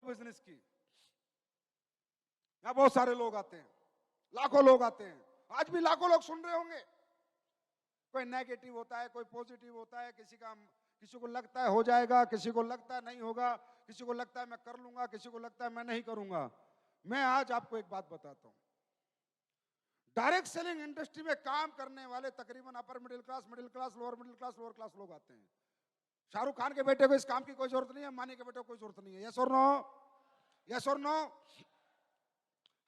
Business की। यहाँ बहुत सारे लोग आते हैं, लाखों लोग आते हैं, आज भी लाखों लोग सुन रहे होंगे। कोई नेगेटिव होता है, कोई पॉजिटिव होता है, किसी को लगता है हो जाएगा, किसी को लगता है नहीं होगा, किसी को लगता है मैं कर लूंगा, किसी को लगता है मैं नहीं करूंगा। मैं आज आपको एक बात बताता हूं, डायरेक्ट सेलिंग इंडस्ट्री में काम करने वाले तकरीबन upper middle class, lower class लोग आते हैं। शाहरुख खान के बेटे को इस काम की कोई जरूरत नहीं है, अंबानी के बेटे को कोई जरूरत नहीं है। यस और नो? यस और नो?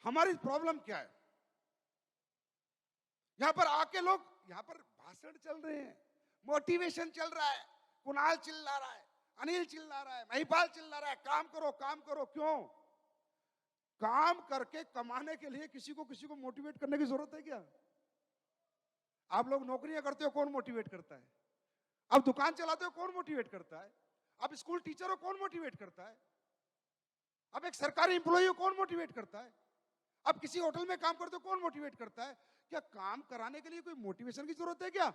हमारी प्रॉब्लम क्या है? यहां पर आके लोग, यहां पर भाषण चल रहे हैं, मोटिवेशन चल रहा है, कुणाल चिल्ला रहा है, अनिल चिल्ला रहा है, महिपाल चिल्ला रहा है, काम करो काम करो। क्यों? काम करके कमाने के लिए किसी को मोटिवेट करने की जरूरत है क्या? आप लोग नौकरियां करते हो, कौन मोटिवेट करता है? अब दुकान चलाते हो, कौन मोटिवेट करता है? अब स्कूल टीचर हो, कौन मोटिवेट करता है? अब एक सरकारी एम्प्लॉय हो, कौन मोटिवेट करता है? अब किसी होटल में काम करते हो, कौन मोटिवेट करता है? क्या काम कराने के लिए कोई मोटिवेशन की जरूरत है क्या?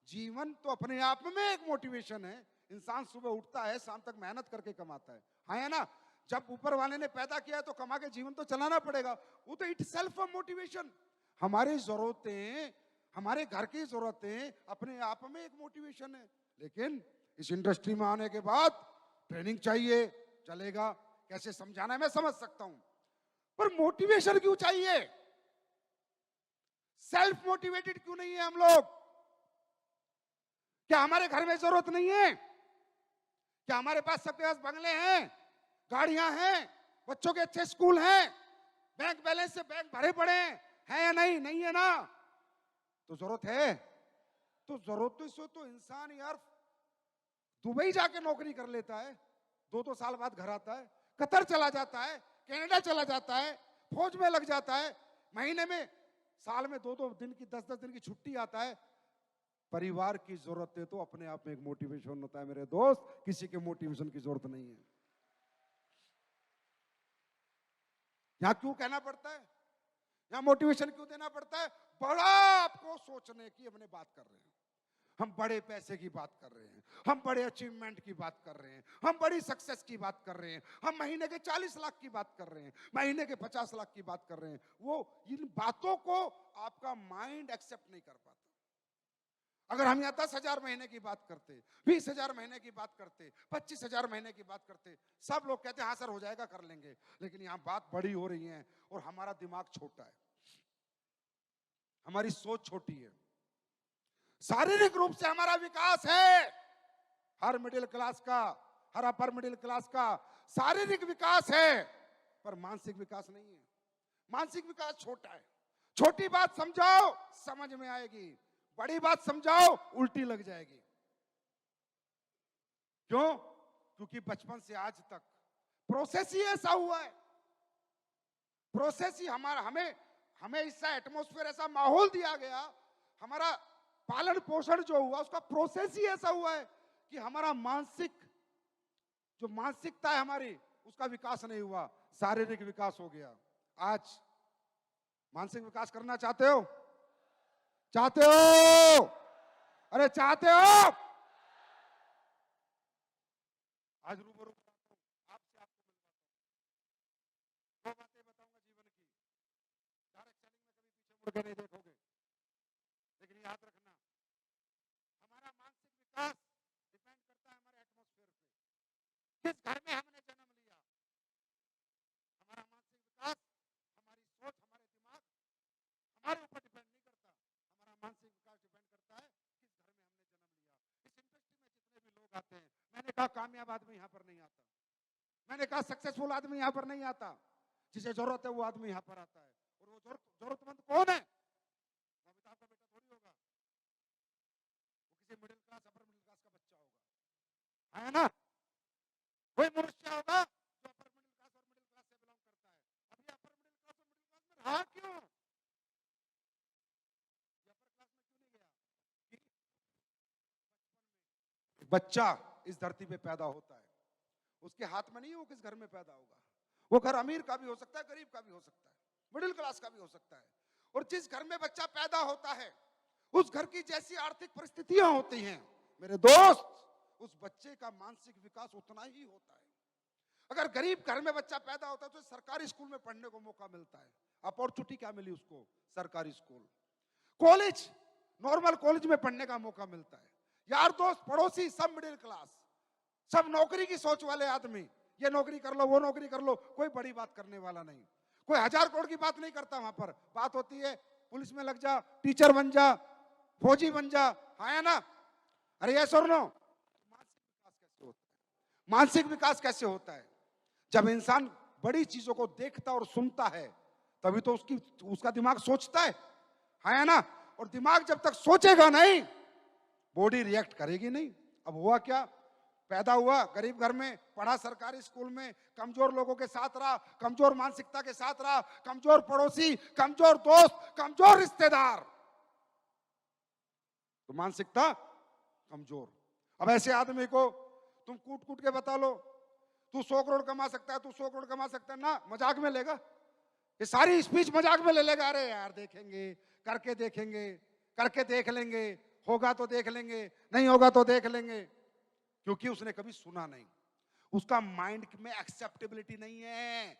जीवन तो अपने आप में एक मोटिवेशन है। इंसान सुबह उठता है, शाम तक मेहनत करके कमाता है, हाँ है ना? जब ऊपर वाले ने पैदा किया है तो कमा के जीवन तो चलाना पड़ेगा, वो तो इट सेल्फ अ मोटिवेशन। हमारी जरूरतें, हमारे घर की जरूरतें अपने आप में एक मोटिवेशन है। लेकिन इस इंडस्ट्री में आने के बाद ट्रेनिंग चाहिए, चलेगा कैसे समझाना है मैं समझ सकता हूं, पर मोटिवेशन क्यों चाहिए? सेल्फ मोटिवेटेड क्यों नहीं है हम लोग? क्या हमारे घर में जरूरत नहीं है? क्या हमारे पास सबके पास बंगले हैं, गाड़ियां हैं, बच्चों के अच्छे स्कूल हैं, बैंक बैलेंस से बैंक भरे पड़े हैं या नहीं? नहीं है ना? तो जरूरत है। तो जरूरत से तो इंसान यार दुबई जाके नौकरी कर लेता है, 2-2 साल बाद घर आता है, कतर चला जाता है, कनाडा चला जाता है, फौज में लग जाता है, महीने में, साल में 2-2 दिन की, 10-10 दिन की छुट्टी आता है। परिवार की जरूरत है तो अपने आप में एक मोटिवेशन होता है मेरे दोस्त, किसी के मोटिवेशन की जरूरत नहीं है। यहां क्यों कहना पड़ता है, यहां मोटिवेशन क्यों देना पड़ता है? बड़ा आपको सोचने की हमने बात कर रहे हैं, हम बड़े पैसे की बात कर रहे हैं, हम बड़े अचीवमेंट की बात कर रहे हैं, हम बड़ी सक्सेस की बात कर रहे हैं, हम महीने के 40 लाख की बात कर रहे हैं, महीने के 50 लाख की बात कर रहे हैं। वो इन बातों को आपका माइंड एक्सेप्ट नहीं कर पाता। अगर हम यहाँ 10,000 महीने की बात करते, 20,000 महीने की बात करते, 25,000 महीने की बात करते, सब लोग कहते हैं हाँ सर हो जाएगा, कर लेंगे। लेकिन यहाँ बात बड़ी हो रही है और हमारा दिमाग छोटा है, हमारी सोच छोटी है। शारीरिक रूप से हमारा विकास है, हर मिडिल क्लास का, हर अपर मिडिल क्लास का शारीरिक विकास है, पर मानसिक विकास नहीं है। मानसिक विकास छोटा है। छोटी बात समझाओ समझ में आएगी, बड़ी बात समझाओ उल्टी लग जाएगी। क्यों? क्योंकि बचपन से आज तक प्रोसेस ही ऐसा हुआ है। प्रोसेस ही हमारा, हमें ऐसा एटमॉस्फेयर, ऐसा माहौल दिया गया, हमारा पालन पोषण जो हुआ उसका प्रोसेस ही ऐसा हुआ है कि हमारा जो मानसिकता है हमारी, उसका विकास नहीं हुआ, शारीरिक विकास हो गया। आज मानसिक विकास करना चाहते हो? चाहते हो? अरे चाहते हो? आज रूबरू आपसे, आपको मिलवाता हूं, 2 बातें बताऊंगा जीवन की। डायरेक्ट सेलिंग में कभी पीछे मुड़ के नहीं देखोगे, लेकिन याद रखना हमारा मानसिक विकास डिपेंड करता है हमारे एटमॉस्फेयर पे, किस घर में हमने जन्म लिया। हमारा मानसिक विकास, हमारी सोच, हमारे दिमाग हमारे ऊपर डिपेंड नहीं करता, हमारा मानसिक विकास डिपेंड करता है किस घर में हमने जन्म लिया। इस इंडस्ट्री में जितने भी लोग आते हैं, मैंने कहा कामयाब आदमी यहाँ पर नहीं आता, मैंने कहा सक्सेसफुल आदमी यहाँ पर नहीं आता, जिसे जरूरत है वो आदमी यहाँ पर आता है। और वो जरूरतमंद कौन है? वो अमिताभ का बेटा थोड़ी होगा, वो किसी middle class, upper middle class का बच्चा होगा, है ना? कोई मनुष्य होगा जो अपर मिडिल क्लास और मिडिल क्लास से बिलोंग करता है। अब ये अपर मिडिल क्लास और मिडिल क्लास में रहा क्यों? ये अपर क्लास में क्यों नहीं गया? कि बच्चा इस धरती पे पैदा होता है, उसके हाथ में नहीं है वो किस घर में पैदा होगा। वो घर अमीर का भी हो सकता है, गरीब का भी हो सकता है, मिडिल क्लास का भी हो सकता है। और जिस घर में बच्चा पैदा होता है, उस घर की जैसी आर्थिक परिस्थितियां होती हैं मेरे दोस्त, उस बच्चे का मानसिक विकास उतना ही होता है। अगर गरीब घर में बच्चा पैदा होता है तो सरकारी स्कूल में पढ़ने को मौका मिलता है। अपॉर्चुनिटी क्या मिली उसको? सरकारी स्कूल। कॉलेज, नॉर्मल कॉलेज में पढ़ने का मौका मिलता है। यार दोस्त पड़ोसी सब मिडिल क्लास, सब नौकरी की सोच वाले आदमी, ये नौकरी कर लो वो नौकरी कर लो, कोई बड़ी बात करने वाला नहीं, कोई 1000 करोड़ की बात नहीं करता। वहां पर बात होती है पुलिस में लग जा, टीचर बन जा, फौजी बन जा, है ना? अरे ये सुनो, मानसिक विकास कैसे होता है? जब इंसान बड़ी चीजों को देखता और सुनता है तभी तो उसका दिमाग सोचता है ना? और दिमाग जब तक सोचेगा नहीं, बॉडी रिएक्ट करेगी नहीं। अब हुआ क्या? पैदा हुआ गरीब घर में, पढ़ा सरकारी स्कूल में, कमजोर लोगों के साथ रहा, कमजोर मानसिकता के साथ रहा, कमजोर पड़ोसी, कमजोर दोस्त, कमजोर रिश्तेदार, तो मानसिकता कमजोर। अब ऐसे आदमी को तुम कूट कूट के बता लो तू 100 करोड़ कमा सकता है, तू 100 करोड़ कमा सकता है ना, मजाक में लेगा, ये सारी स्पीच मजाक में ले लेगा। अरे यार देखेंगे, करके देखेंगे, करके देख लेंगे, होगा तो देख लेंगे, नहीं होगा तो देख लेंगे, क्योंकि उसने कभी सुना नहीं। उसका माइंड में एक्सेप्टेबिलिटी नहीं है।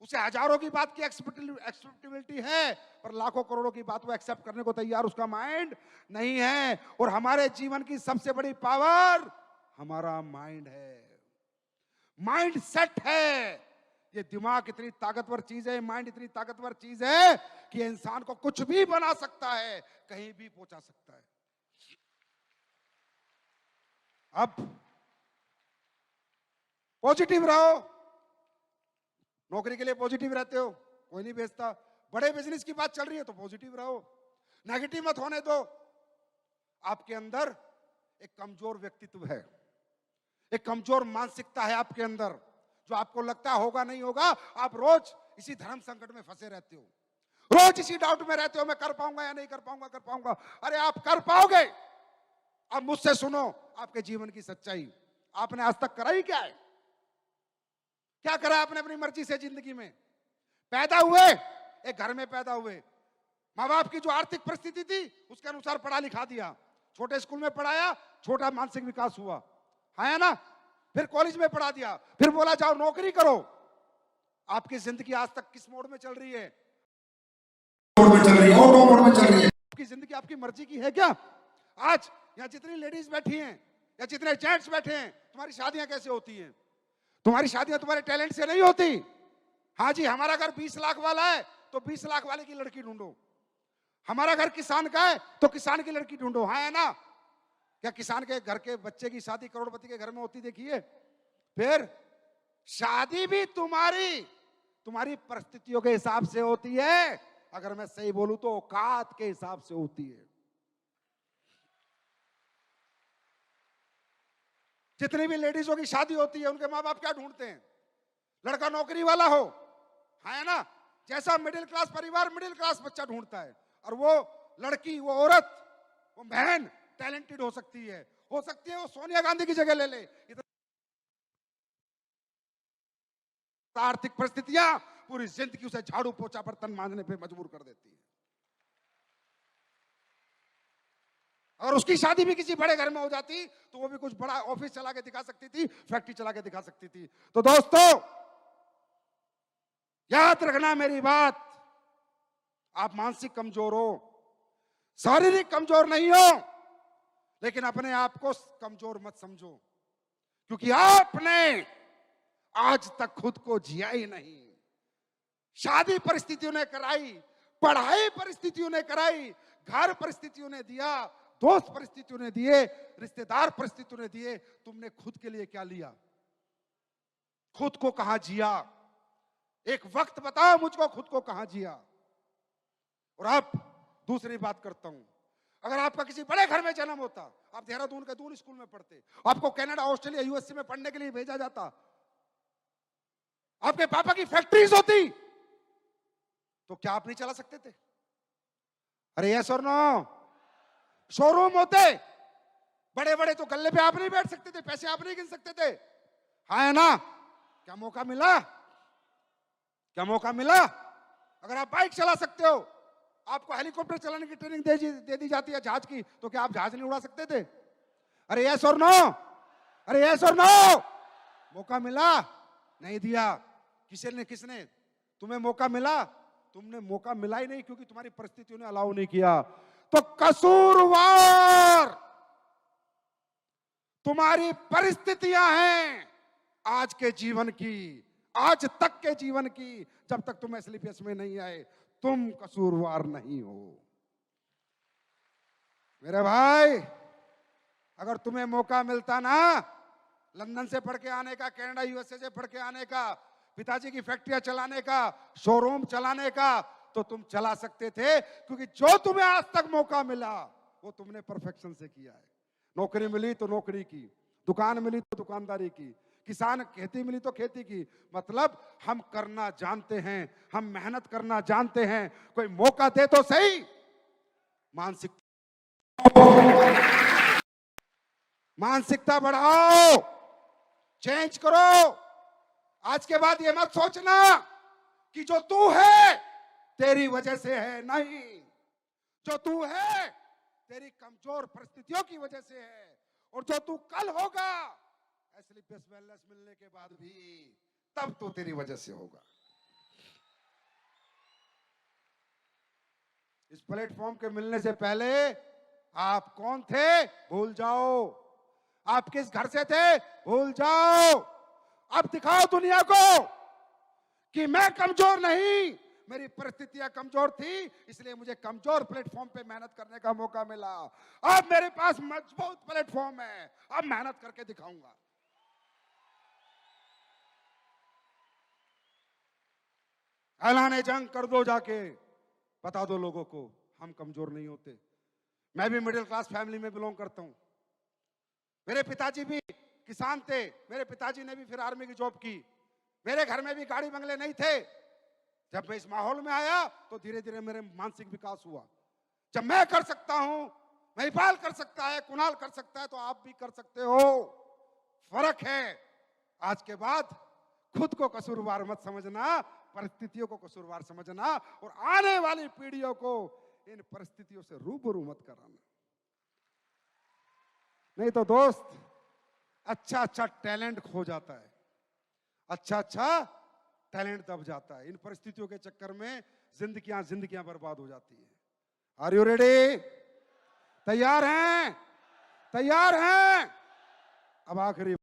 उसे हजारों की बात की एक्सेप्टेबिलिटी है, पर लाखों करोड़ों की बात वो एक्सेप्ट करने को तैयार उसका माइंड नहीं है। और हमारे जीवन की सबसे बड़ी पावर हमारा माइंड है, माइंड सेट है। ये दिमाग इतनी ताकतवर चीज है, माइंड इतनी ताकतवर चीज है कि इंसान को कुछ भी बना सकता है, कहीं भी पहुंचा सकता है। अब पॉजिटिव रहो, नौकरी के लिए पॉजिटिव रहते हो, कोई नहीं बेचता। बड़े बिजनेस की बात चल रही है तो पॉजिटिव रहो, नेगेटिव मत होने दो। आपके अंदर एक कमजोर व्यक्तित्व है, एक कमजोर मानसिकता है आपके अंदर, जो आपको लगता है होगा नहीं होगा। आप रोज इसी धर्म संकट में फंसे रहते हो, रोज इसी डाउट में रहते हो, मैं कर पाऊंगा या नहीं कर पाऊंगा, कर पाऊंगा। अरे आप कर पाओगे। अब मुझसे सुनो आपके जीवन की सच्चाई, आपने आज तक करा ही क्या है? क्या करा आपने अपनी मर्जी से जिंदगी में? पैदा हुए, एक घर में पैदा हुए, माँ बाप की जो आर्थिक परिस्थिति थी उसके अनुसार पढ़ा लिखा दिया, छोटे स्कूल में पढ़ाया, छोटा मानसिक विकास हुआ, है ना? फिर कॉलेज में पढ़ा दिया, फिर बोला जाओ नौकरी करो। आपकी जिंदगी आज तक किस मोड में चल रही है? मोड में चल रही है, ऑटो मोड में चल रही है। आपकी जिंदगी आपकी मर्जी की है क्या? आज यहाँ जितनी लेडीज बैठी हैं या जितने जेंट्स बैठे हैं, तुम्हारी शादियां कैसे होती हैं? तुम्हारी शादियां तुम्हारे टैलेंट से नहीं होती। हाँ जी, हमारा घर 20 लाख वाला है तो 20 लाख वाले की लड़की ढूंढो, हमारा घर किसान का है तो किसान की लड़की ढूंढो, है ना? क्या किसान के घर के बच्चे की शादी करोड़पति के घर में होती देखिए? फिर शादी भी तुम्हारी परिस्थितियों के हिसाब से होती है, अगर मैं सही बोलूं तो औकात के हिसाब से होती है। जितनी भी लेडीजों की शादी होती है उनके माँ बाप क्या ढूंढते हैं? लड़का नौकरी वाला हो, है ना? जैसा मिडिल क्लास परिवार मिडिल क्लास बच्चा ढूंढता है, और वो लड़की, वो औरत, वो बहन टैलेंटेड हो सकती है वो सोनिया गांधी की जगह ले ले। आर्थिक परिस्थितियां पूरी जिंदगी उसे झाड़ू पोछा बर्तन मांजने पे मजबूर कर देती है। अगर उसकी शादी भी किसी बड़े घर में हो जाती तो वो भी कुछ बड़ा ऑफिस चला के दिखा सकती थी, फैक्ट्री चला के दिखा सकती थी। तो दोस्तों याद रखना मेरी बात, आप मानसिक कमजोर हो, शारीरिक कमजोर नहीं हो, लेकिन अपने आप को कमजोर मत समझो, क्योंकि आपने आज तक खुद को जिया ही नहीं। शादी परिस्थितियों ने कराई, पढ़ाई परिस्थितियों ने कराई, घर परिस्थितियों ने दिया, दोस्त परिस्थितियों ने दिए, रिश्तेदार परिस्थितियों ने दिए, तुमने खुद के लिए क्या लिया? खुद को कहां जिया? एक वक्त बताओ मुझको, खुद को कहां जिया? और अब दूसरी बात करता हूं, अगर आपका किसी बड़े घर में जन्म होता, आप देहरादून के दून स्कूल में पढ़ते, आपको कनाडा, ऑस्ट्रेलिया, यूएसए में पढ़ने के लिए भेजा जाता, आपके पापा की फैक्ट्रीज होती, तो क्या आप नहीं चला सकते थे? अरे यस और नो? शोरूम होते बड़े बड़े, तो गल्ले पे आप नहीं बैठ सकते थे, पैसे आप नहीं गिन सकते थे, है ना? क्या मौका मिला? क्या मौका मिला? अगर आप बाइक चला सकते हो, आपको हेलीकॉप्टर चलाने की ट्रेनिंग दे दी जाती है, जहाज की, तो क्या आप जहाज नहीं उड़ा सकते थे? अरे यस और नो? अरे यस और नो? मौका मिला? नहीं दिया। किसने तुम्हें मौका मिला? तुमने मौका मिला ही नहीं, क्योंकि तुम्हारी परिस्थितियों ने अलाउ नहीं किया। तो कसूरवार तुम्हारी परिस्थितियां हैं आज के जीवन की, आज तक के जीवन की। जब तक तुम एसलीपीएस में नहीं आए, तुम कसूरवार नहीं हो। मेरे भाई, अगर तुम्हें मौका मिलता ना लंदन से पढ़ के आने का, कनाडा यूएसए से पढ़ के आने का, पिताजी की फैक्ट्रियां चलाने का, शोरूम चलाने का, तो तुम चला सकते थे, क्योंकि जो तुम्हें आज तक मौका मिला वो तुमने परफेक्शन से किया है। नौकरी मिली तो नौकरी की, दुकान मिली तो दुकानदारी की, किसान खेती मिली तो खेती की। मतलब हम करना जानते हैं, हम मेहनत करना जानते हैं। कोई मौका दे तो सही। मानसिकता बढ़ाओ, चेंज करो। आज के बाद ये मत सोचना कि जो तू है तेरी वजह से है, नहीं। जो तू है तेरी कमजोर परिस्थितियों की वजह से है, और जो तू कल होगा एसलीपीएस वेलनेस मिलने के बाद भी, तब तो तेरी वजह से होगा। इस प्लेटफॉर्म के मिलने से पहले आप कौन थे भूल जाओ, आप किस घर से थे भूल जाओ। अब दिखाओ दुनिया को कि मैं कमजोर नहीं, मेरी परिस्थितियां कमजोर थी, इसलिए मुझे कमजोर प्लेटफॉर्म पे मेहनत करने का मौका मिला। अब मेरे पास मजबूत प्लेटफॉर्म है, अब मेहनत करके दिखाऊंगा। ऐलान जंग कर दो, जाके बता दो लोगों को हम कमजोर नहीं होते। मैं भी मिडिल क्लास फैमिली में बिलोंग करता हूं। मेरे पिताजी भी किसान थे, मेरे पिताजी ने भी फिर आर्मी की जॉब की। मेरे घर में भी गाड़ी बंगले नहीं थे। जब मैं इस माहौल में आया तो धीरे धीरे मेरे मानसिक विकास हुआ। जब मैं कर सकता हूं, महिपाल कर सकता है, कुणाल कर सकता है, तो आप भी कर सकते हो। फर्क है, आज के बाद खुद को कसूरवार मत समझना, परिस्थितियों को कसूरवार समझना, और आने वाली पीढ़ियों को इन परिस्थितियों से रूबरू मत कराना। नहीं तो दोस्त, अच्छा अच्छा टैलेंट खो जाता है, अच्छा अच्छा टैलेंट दब जाता है। इन परिस्थितियों के चक्कर में जिंदगियां बर्बाद हो जाती है। Are you ready? तैयार हैं? तैयार हैं? अब आखिरी